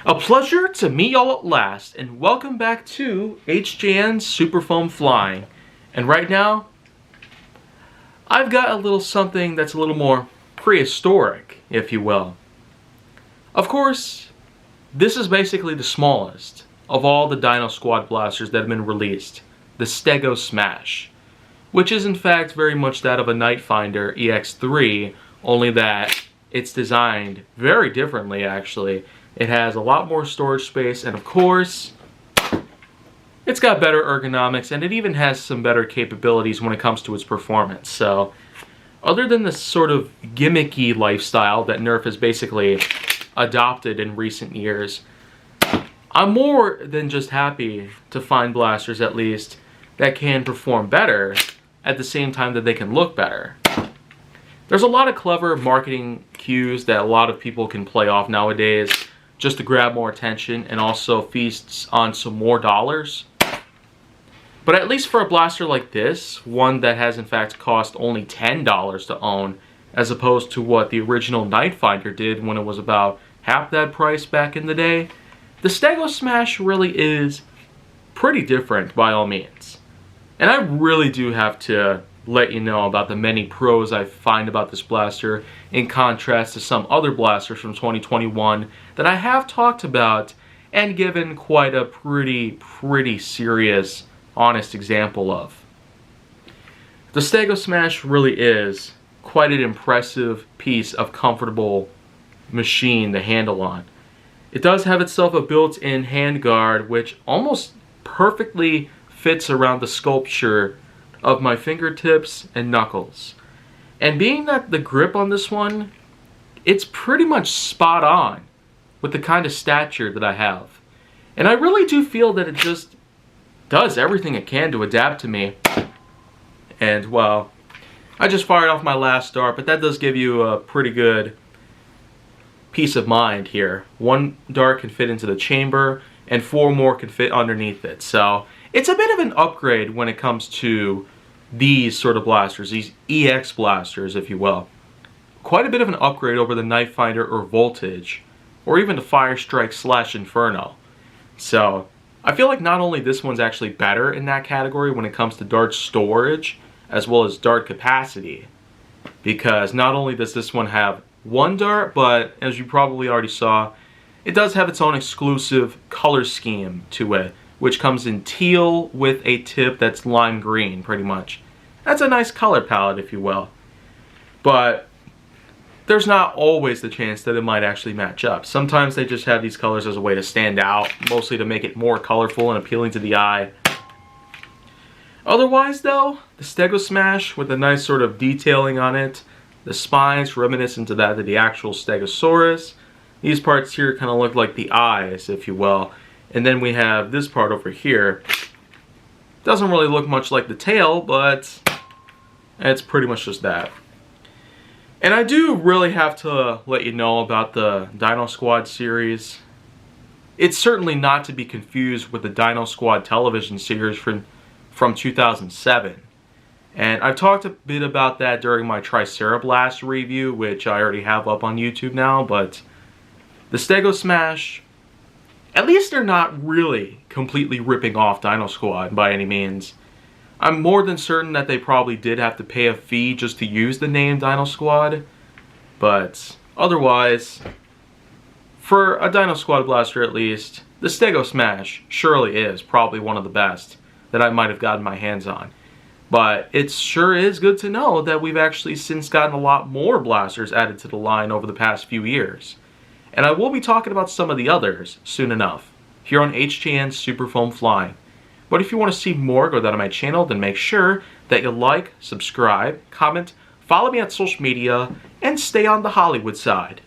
A pleasure to meet y'all at last, and welcome back to HJN's Super Foam Flying. And right now, I've got a little something that's a little more prehistoric, if you will. Of course, this is basically the smallest of all the Dino Squad blasters that have been released, the Stego Smash, which is in fact very much that of a Nightfinder EX3, only that it's designed very differently actually. It has a lot more storage space, and of course, it's got better ergonomics, and it even has some better capabilities when it comes to its performance. So, other than the sort of gimmicky lifestyle that Nerf has basically adopted in recent years, I'm more than just happy to find blasters, at least, that can perform better at the same time that they can look better. There's a lot of clever marketing cues that a lot of people can play off nowadays just to grab more attention and also feasts on some more dollars. But at least for a blaster like this, one that has in fact cost only $10 to own, as opposed to what the original Nightfinder did when it was about half that price back in the day, the Stego Smash really is pretty different by all means. And I really do have to let you know about the many pros I find about this blaster in contrast to some other blasters from 2021 that I have talked about and given quite a pretty serious, honest example of. The Stego Smash really is quite an impressive piece of comfortable machine to handle on. It does have itself a built-in handguard which almost perfectly fits around the sculpture of my fingertips and knuckles. And being that the grip on this one, it's pretty much spot on with the kind of stature that I have. And I really do feel that it just does everything it can to adapt to me. And well, I just fired off my last dart, but that does give you a pretty good peace of mind here. One dart can fit into the chamber and 4 more can fit underneath it. So it's a bit of an upgrade when it comes to these sort of blasters, these EX blasters, if you will. Quite a bit of an upgrade over the Nightfinder or Voltage, or even the Firestrike / Inferno. So I feel like not only this one's actually better in that category when it comes to dart storage, as well as dart capacity, because not only does this one have one dart, but as you probably already saw, it does have its own exclusive color scheme to it, which comes in teal with a tip that's lime green, pretty much. That's a nice color palette, if you will. But there's not always the chance that it might actually match up. Sometimes they just have these colors as a way to stand out, mostly to make it more colorful and appealing to the eye. Otherwise, though, the Stego Smash with a nice sort of detailing on it, the spines reminiscent to that of the actual Stegosaurus. These parts here kind of look like the eyes, if you will. And then we have this part over here. Doesn't really look much like the tail, but it's pretty much just that. And I do really have to let you know about the Dino Squad series. It's certainly not to be confused with the Dino Squad television series from 2007. And I've talked a bit about that during my Tricerablast review, which I already have up on YouTube now, but the Stego Smash, at least they're not really completely ripping off Dino Squad by any means. I'm more than certain that they probably did have to pay a fee just to use the name Dino Squad, but otherwise, for a Dino Squad blaster at least, the Stego Smash surely is probably one of the best that I might have gotten my hands on. But it sure is good to know that we've actually since gotten a lot more blasters added to the line over the past few years. And I will be talking about some of the others soon enough, here on HJN's Super Foam Flying. But if you want to see more, go down to my channel, then make sure that you like, subscribe, comment, follow me on social media, and stay on the Hollywood side.